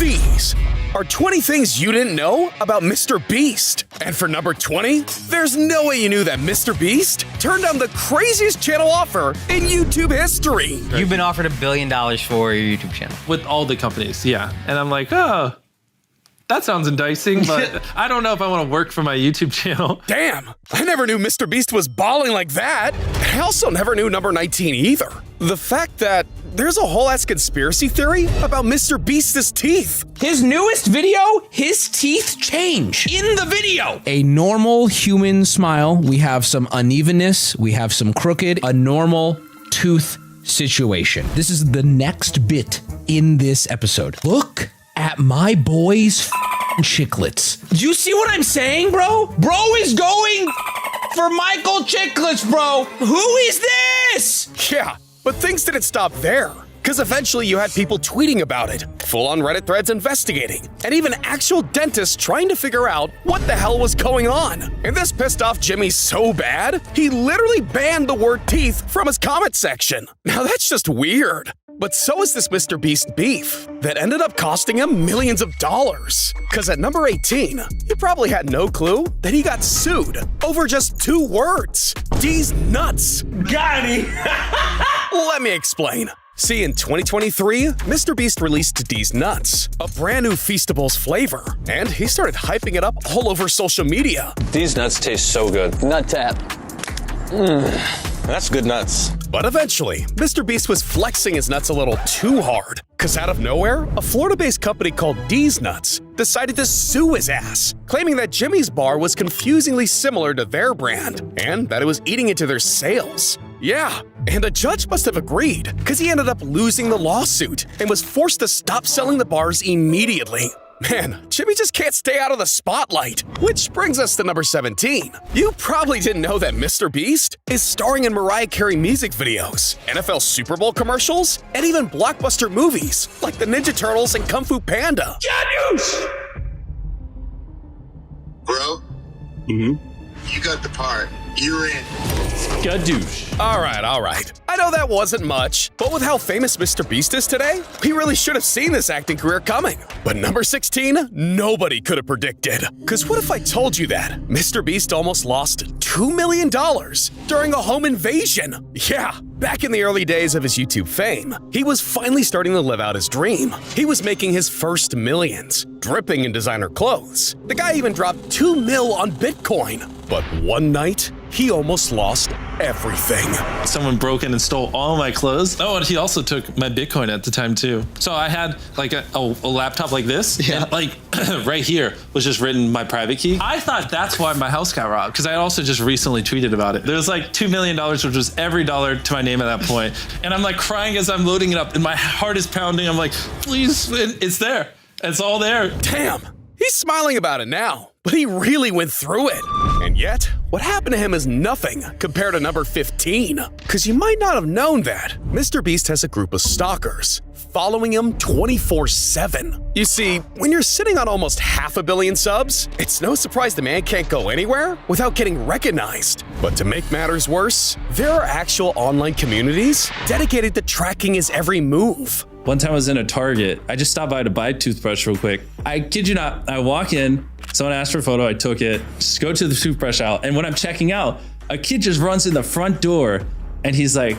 These are 20 things you didn't know about MrBeast. And for number 20, there's no way you knew that MrBeast turned down the craziest channel offer in YouTube history. You've been offered $1 billion for your YouTube channel. With all the companies, yeah. And I'm like, oh, that sounds enticing, but I don't know if I want to work for my YouTube channel. Damn, I never knew MrBeast was balling like that. I also never knew number 19 either. The fact that there's a whole ass conspiracy theory about MrBeast's teeth. His newest video, his teeth change in the video. A normal human smile, we have some unevenness, we have some crooked, a normal tooth situation. This is the next bit in this episode. Look at my boy's chiclets. Do you see what I'm saying, bro? Bro is going for Michael Chiclets, bro. Who is this? Yeah, but things didn't stop there. Because eventually you had people tweeting about it, full-on Reddit threads investigating, and even actual dentists trying to figure out what the hell was going on. And this pissed off Jimmy so bad, he literally banned the word teeth from his comment section. Now that's just weird. But so is this MrBeast beef that ended up costing him millions of dollars. Because at number 18, he probably had no clue that he got sued over just 2 words. D's nuts. Got him. Let me explain. See, in 2023, MrBeast released D's Nuts, a brand new Feastables flavor, and he started hyping it up all over social media. These nuts taste so good. Nut tap. That's good nuts. But eventually, MrBeast was flexing his nuts a little too hard, because out of nowhere, a Florida-based company called D's Nuts decided to sue his ass, claiming that Jimmy's bar was confusingly similar to their brand, and that it was eating into their sales. Yeah, and a judge must have agreed, because he ended up losing the lawsuit and was forced to stop selling the bars immediately. Man, Jimmy just can't stay out of the spotlight. Which brings us to number 17. You probably didn't know that MrBeast is starring in Mariah Carey music videos, NFL Super Bowl commercials, and even blockbuster movies like the Ninja Turtles and Kung Fu Panda. Janusz! Bro, you got the part. You're in. Gadoosh. All right. I know that wasn't much, but with how famous MrBeast is today, we really should have seen this acting career coming. But number 16, nobody could have predicted. Because what if I told you that MrBeast almost lost $2 million during a home invasion? Yeah, back in the early days of his YouTube fame, he was finally starting to live out his dream. He was making his first millions, dripping in designer clothes. The guy even dropped $2 million on Bitcoin. But one night, he almost lost everything. Someone broke in and stole all my clothes. Oh, and he also took my Bitcoin at the time too. So I had like a laptop like this, and like right here was just written my private key. I thought that's why my house got robbed, because I also just recently tweeted about it. There was like $2 million, which was every dollar to my name at that point. And I'm like crying as I'm loading it up and my heart is pounding. I'm like, please, it's there. It's all there. Damn, he's smiling about it now, but he really went through it. And yet, what happened to him is nothing compared to number 15. Because you might not have known that MrBeast has a group of stalkers following him 24/7. You see, when you're sitting on almost 500 million subs, it's no surprise the man can't go anywhere without getting recognized. But to make matters worse, there are actual online communities dedicated to tracking his every move. One time I was in a Target. I just stopped by to buy a toothbrush real quick. I kid you not, I walk in, someone asked for a photo, I took it, just go to the toothbrush aisle. And when I'm checking out, a kid just runs in the front door and he's like,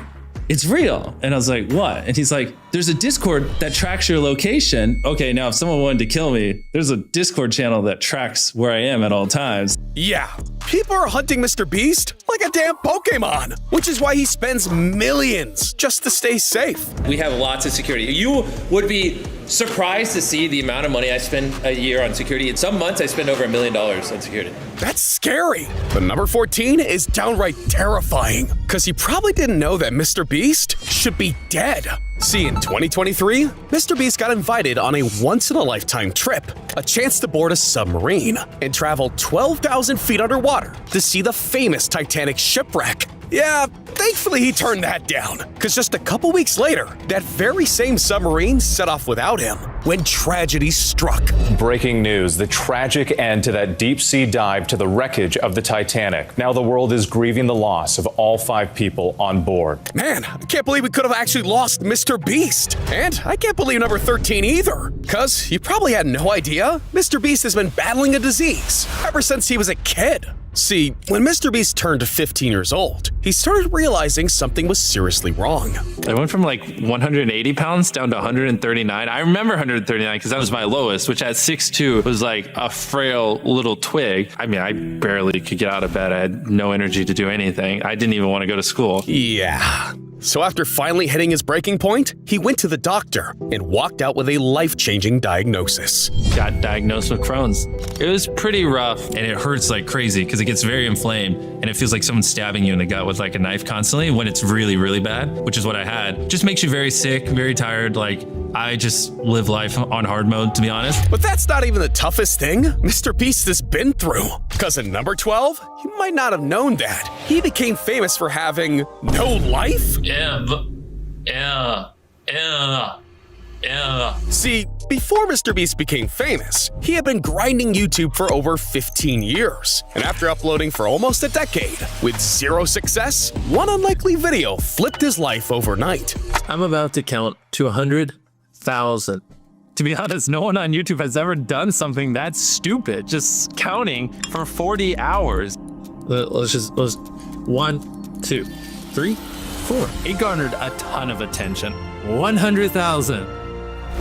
it's real. And I was like, what? And he's like, there's a Discord that tracks your location. Okay, now if someone wanted to kill me, there's a Discord channel that tracks where I am at all times. Yeah, people are hunting MrBeast like a damn Pokemon, which is why he spends millions just to stay safe. We have lots of security. You would be surprised to see the amount of money I spend a year on security. In some months, I spend over $1 million on security. That's scary. But number 14 is downright terrifying, because he probably didn't know that MrBeast should be dead. See, in 2023, MrBeast got invited on a once-in-a-lifetime trip, a chance to board a submarine and travel 12,000 feet underwater to see the famous Titanic shipwreck. Yeah, thankfully he turned that down, because just a couple weeks later, that very same submarine set off without him when tragedy struck. Breaking news, the tragic end to that deep-sea dive to the wreckage of the Titanic. Now the world is grieving the loss of all 5 people on board. Man, I can't believe we could have actually lost MrBeast. And I can't believe number 13 either. Because you probably had no idea, MrBeast has been battling a disease ever since he was a kid. See, when MrBeast turned 15 years old, he started realizing something was seriously wrong. I went from like 180 pounds down to 139. I remember 139 because that was my lowest, which at 6'2" was like a frail little twig. I mean, I barely could get out of bed. I had no energy to do anything. I didn't even want to go to school. Yeah. So after finally hitting his breaking point, he went to the doctor and walked out with a life-changing diagnosis. Got diagnosed with Crohn's. It was pretty rough, and it hurts like crazy because it gets very inflamed, and it feels like someone's stabbing you in the gut with like a knife constantly when it's really, really bad, which is what I had. Just makes you very sick, very tired. Like, I just live life on hard mode, to be honest. But that's not even the toughest thing MrBeast has been through. Because at number 12, you might not have known that. He became famous for having no life? See, before MrBeast became famous, he had been grinding YouTube for over 15 years. And after uploading for almost a decade, with zero success, one unlikely video flipped his life overnight. I'm about to count to 100,000. To be honest, no one on YouTube has ever done something that stupid. Just counting for 40 hours. Let's 1, 2, 3, 4. It garnered a ton of attention. 100,000.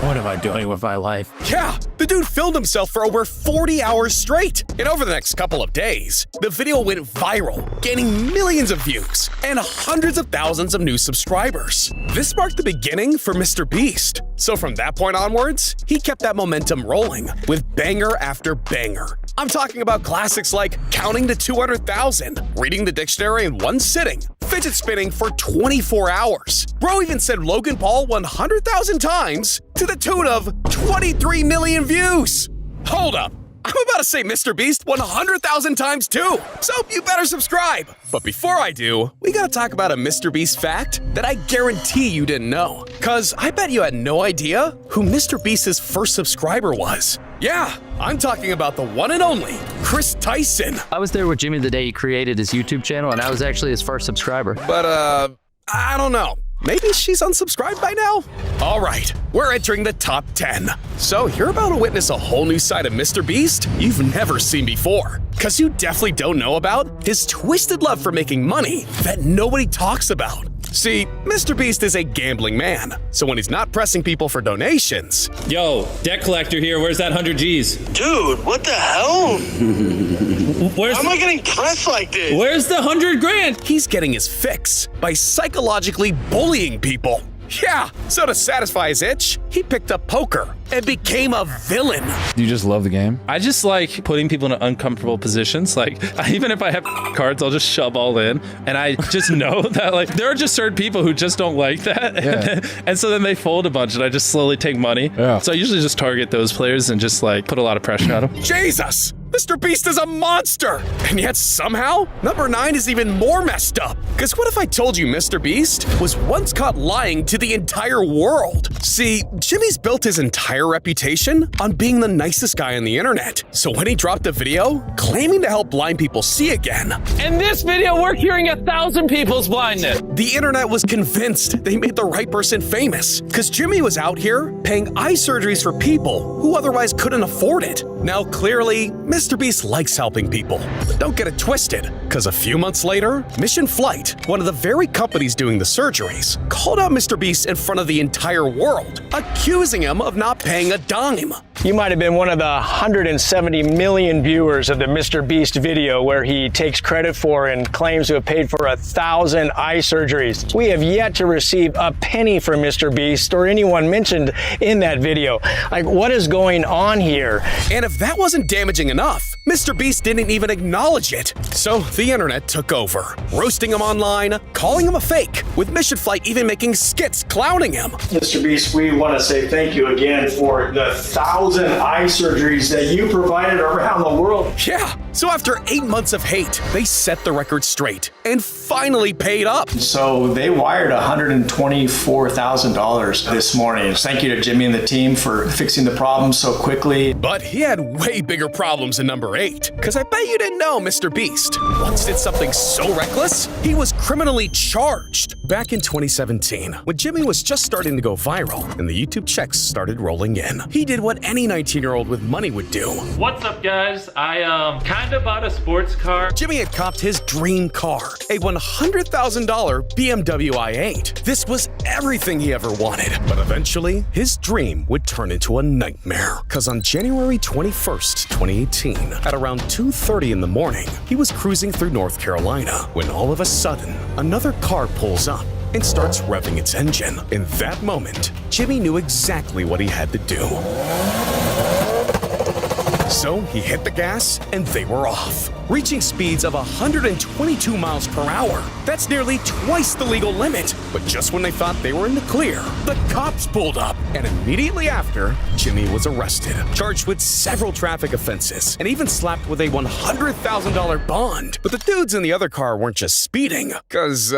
What am I doing with my life? Yeah, the dude filmed himself for over 40 hours straight. And over the next couple of days, the video went viral, gaining millions of views and hundreds of thousands of new subscribers. This marked the beginning for MrBeast. So from that point onwards, he kept that momentum rolling with banger after banger. I'm talking about classics like counting to 200,000, reading the dictionary in one sitting, fidget spinning for 24 hours. Bro even said Logan Paul 100,000 times to the tune of 23 million views. Hold up. I'm about to say MrBeast 100,000 times too, so you better subscribe. But before I do, we gotta talk about a MrBeast fact that I guarantee you didn't know. Cause I bet you had no idea who MrBeast's first subscriber was. Yeah, I'm talking about the one and only Chris Tyson. I was there with Jimmy the day he created his YouTube channel, and I was actually his first subscriber. But I don't know. Maybe she's unsubscribed by now? All right, we're entering the top 10. So you're about to witness a whole new side of MrBeast you've never seen before. Cause you definitely don't know about his twisted love for making money that nobody talks about. See, MrBeast is a gambling man, so when he's not pressing people for donations... Yo, debt collector here, where's that 100 G's? Dude, what the hell? Where's How am I getting pressed like this? Where's the 100 grand? He's getting his fix by psychologically bullying people. Yeah, so to satisfy his itch, he picked up poker and became a villain. Do you just love the game? I just like putting people in uncomfortable positions. Like, even if I have cards, I'll just shove all in. And I just know that, like, there are just certain people who just don't like that. Yeah. And so then they fold a bunch and I just slowly take money. Yeah. So I usually just target those players and just, like, put a lot of pressure on them. Jesus! MrBeast is a monster! And yet somehow, number 9 is even more messed up. Cause what if I told you MrBeast was once caught lying to the entire world? See, Jimmy's built his entire reputation on being the nicest guy on the internet. So when he dropped a video claiming to help blind people see again, In this video, we're curing 1,000 people's blindness. the internet was convinced they made the right person famous. Cause Jimmy was out here paying eye surgeries for people who otherwise couldn't afford it. Now clearly, MrBeast likes helping people, but don't get it twisted, because a few months later, Mission Flight, one of the very companies doing the surgeries, called out MrBeast in front of the entire world, accusing him of not paying a dime. You might have been one of the 170 million viewers of the MrBeast video where he takes credit for and claims to have paid for 1,000 eye surgeries. We have yet to receive a penny from MrBeast or anyone mentioned in that video. Like, what is going on here? And if that wasn't damaging enough, MrBeast didn't even acknowledge it. So the internet took over, roasting him online, calling him a fake, with Mission Flight even making skits clowning him. MrBeast, we want to say thank you again for the 1,000 eye surgeries that you provided around the world. Yeah, So after 8 months of hate, they set the record straight and finally paid up. So they wired $124,000 this morning. Thank you to Jimmy and the team for fixing the problem so quickly. But he had way bigger problems than number 8, because I bet you didn't know MrBeast once did something so reckless, he was criminally charged. Back in 2017, when Jimmy was just starting to go viral and the YouTube checks started rolling in, he did what any 19-year-old with money would do. What's up, guys? I kind of bought a sports car. Jimmy had copped his dream car, a $100,000 BMW i8. This was everything he ever wanted. But eventually, his dream would turn into a nightmare. Because on January 21st, 2018, at around 2:30 in the morning, he was cruising through North Carolina when all of a sudden, another car pulls up and starts revving its engine. In that moment, Jimmy knew exactly what he had to do. So he hit the gas and they were off, reaching speeds of 122 miles per hour. That's nearly twice the legal limit. But just when they thought they were in the clear, the cops pulled up. And immediately after, Jimmy was arrested, charged with several traffic offenses, and even slapped with a $100,000 bond. But the dudes in the other car weren't just speeding, because,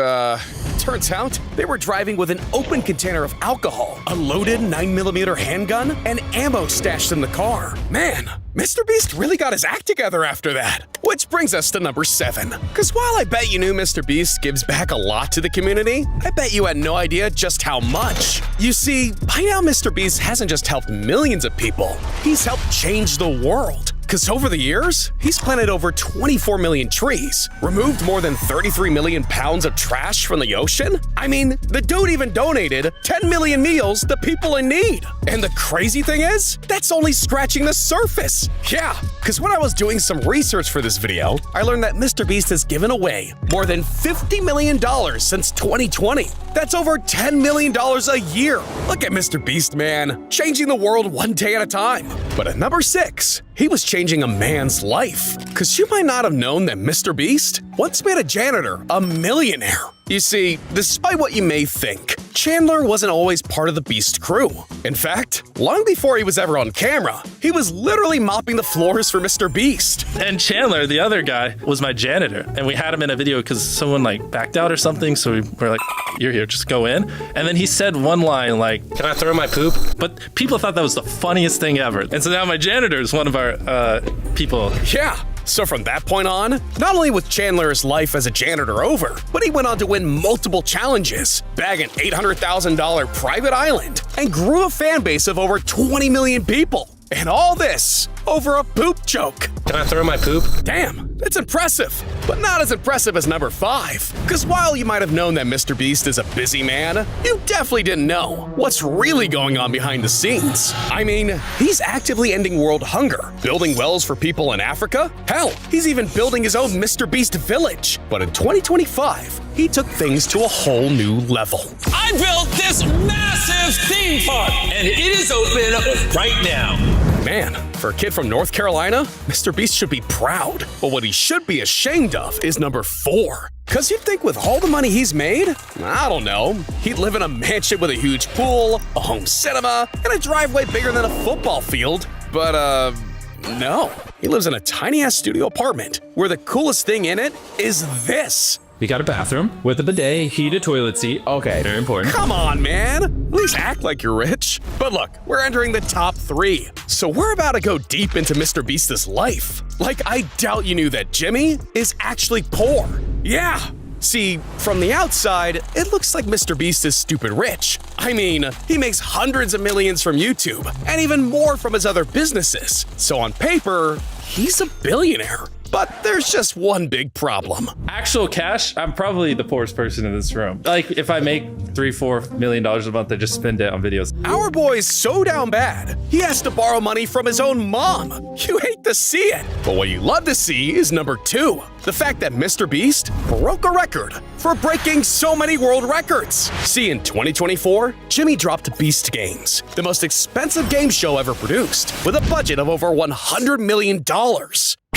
turns out they were driving with an open container of alcohol, a loaded 9mm handgun, and ammo stashed in the car. Man, MrBeast really got his act together after that. Which brings us to number 7. Because while I bet you knew MrBeast gives back a lot to the community, I bet you had no idea just how much. You see, by now MrBeast hasn't just helped millions of people, he's helped change the world. Because over the years, he's planted over 24 million trees, removed more than 33 million pounds of trash from the ocean. I mean, the dude even donated 10 million meals to people in need. And the crazy thing is, that's only scratching the surface. Yeah, because when I was doing some research for this video, I learned that MrBeast has given away more than $50 million since 2020. That's over $10 million a year. Look at MrBeast, man, changing the world one day at a time. But at number 6, he was changing a man's life. Because you might not have known that MrBeast once made a janitor a millionaire. You see, despite what you may think, Chandler wasn't always part of the Beast crew. In fact, long before he was ever on camera, he was literally mopping the floors for MrBeast. And Chandler, the other guy, was my janitor. And we had him in a video because someone backed out or something. So we were like, you're here, just go in. And then he said one line like, can I throw my poop? But people thought that was the funniest thing ever. And so now my janitor is one of our people. Yeah. So from that point on, not only was Chandler's life as a janitor over, but he went on to win multiple challenges, bag an $800,000 private island, and grew a fan base of over 20 million people. And all this over a poop joke. Can I throw my poop? Damn, that's impressive, but not as impressive as number 5. Because while you might have known that MrBeast is a busy man, you definitely didn't know what's really going on behind the scenes. I mean, he's actively ending world hunger, building wells for people in Africa. Hell, he's even building his own MrBeast village. But in 2025, he took things to a whole new level. I built this massive theme park, and it is open right now. Man, for a kid from North Carolina, MrBeast should be proud. But what he should be ashamed of is number 4. Because you'd think with all the money he's made, I don't know, he'd live in a mansion with a huge pool, a home cinema, and a driveway bigger than a football field. But, no. He lives in a tiny-ass studio apartment where the coolest thing in it is this. We got a bathroom with a bidet, heated toilet seat. Okay, very important. Come on, man. At least act like you're rich. But look, we're entering the top 3. So we're about to go deep into MrBeast's life. Like, I doubt you knew that Jimmy is actually poor. Yeah. See, from the outside, it looks like MrBeast is stupid rich. I mean, he makes hundreds of millions from YouTube, and even more from his other businesses. So on paper, he's a billionaire. But there's just one big problem. Actual cash, I'm probably the poorest person in this room. Like, if I make $3-4 million a month, I just spend it on videos. Our boy's so down bad, he has to borrow money from his own mom. You hate to see it. But what you love to see is number 2. The fact that MrBeast broke a record for breaking so many world records. See, in 2024, Jimmy dropped Beast Games, the most expensive game show ever produced, with a budget of over $100 million.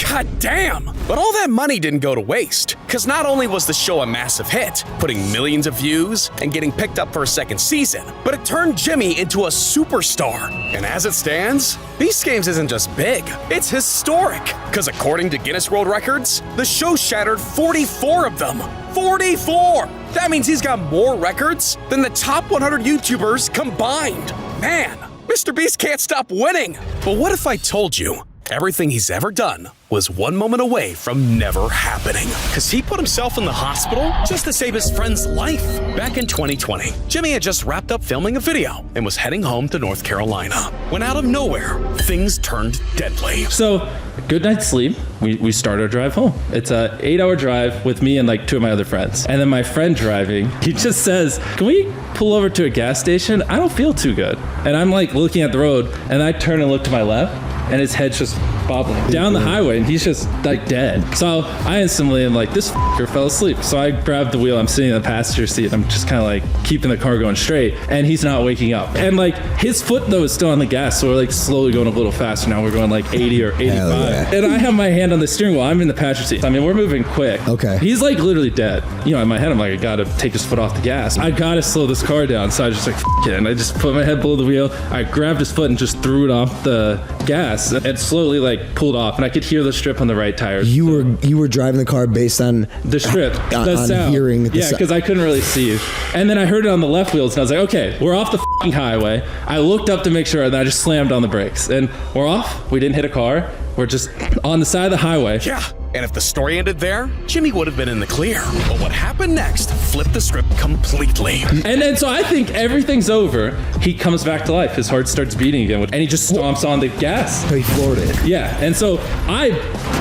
God damn! But all that money didn't go to waste, because not only was the show a massive hit, putting millions of views and getting picked up for a second season, but it turned Jimmy into a superstar. And as it stands, Beast Games isn't just big, it's historic. Because according to Guinness World Records, the show shattered 44 of them. 44! That means he's got more records than the top 100 YouTubers combined. Man, MrBeast can't stop winning. But what if I told you everything he's ever done was one moment away from never happening? Because he put himself in the hospital just to save his friend's life. Back in 2020, Jimmy had just wrapped up filming a video and was heading home to North Carolina, when out of nowhere, things turned deadly. So, good night's sleep. We start our drive home. It's a 8-hour drive with me and like 2 of my other friends. And then my friend driving, he just says, "Can we pull over to a gas station? I don't feel too good." And I'm like looking at the road, and I turn and look to my left, and his head's just bobbling down the highway, and he's just like dead. So I instantly am like, this f***er fell asleep. So I grab the wheel, I'm sitting in the passenger seat, I'm just kind of like keeping the car going straight, and he's not waking up. And like his foot though is still on the gas, so we're like slowly going a little faster now. We're going like 80 or 85. Yeah. And I have my hand on the steering wheel, I'm in the passenger seat. I mean, we're moving quick. Okay. He's like literally dead. You know, in my head, I'm like, I gotta take his foot off the gas. I gotta slow this car down. So I just like, F it. And I just put my head below the wheel. I grabbed his foot and just threw it off the gas, and slowly like pulled off, and I could hear the strip on the right tire. You were driving the car based on the strip, the on sound. Hearing the yeah, because I couldn't really see. And then I heard it on the left wheels, and I was like, okay, we're off the f***ing highway. I looked up to make sure, and I just slammed on the brakes, and we're off. We didn't hit a car. We're just on the side of the highway. Yeah, and if the story ended there, Jimmy would have been in the clear. But what happened next flipped the script completely. And then so I think everything's over. He comes back to life. His heart starts beating again, and he just stomps on the gas. So he floored it. Yeah, and so I,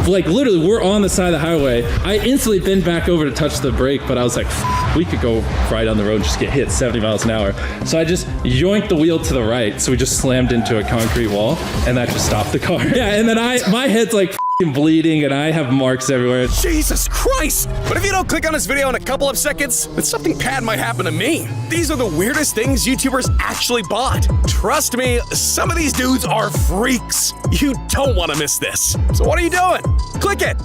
like literally, we're on the side of the highway. I instantly bent back over to touch the brake, but I was like, we could go right on the road and just get hit 70 miles an hour. So I just yoinked the wheel to the right, so we just slammed into a concrete wall, and that just stopped the car. Yeah, and then my head's like bleeding, and I have marks everywhere. Jesus Christ! But if you don't click on this video in a couple of seconds, then something bad might happen to me. These are the weirdest things YouTubers actually bought. Trust me, some of these dudes are freaks. You don't want to miss this. So what are you doing? Click it!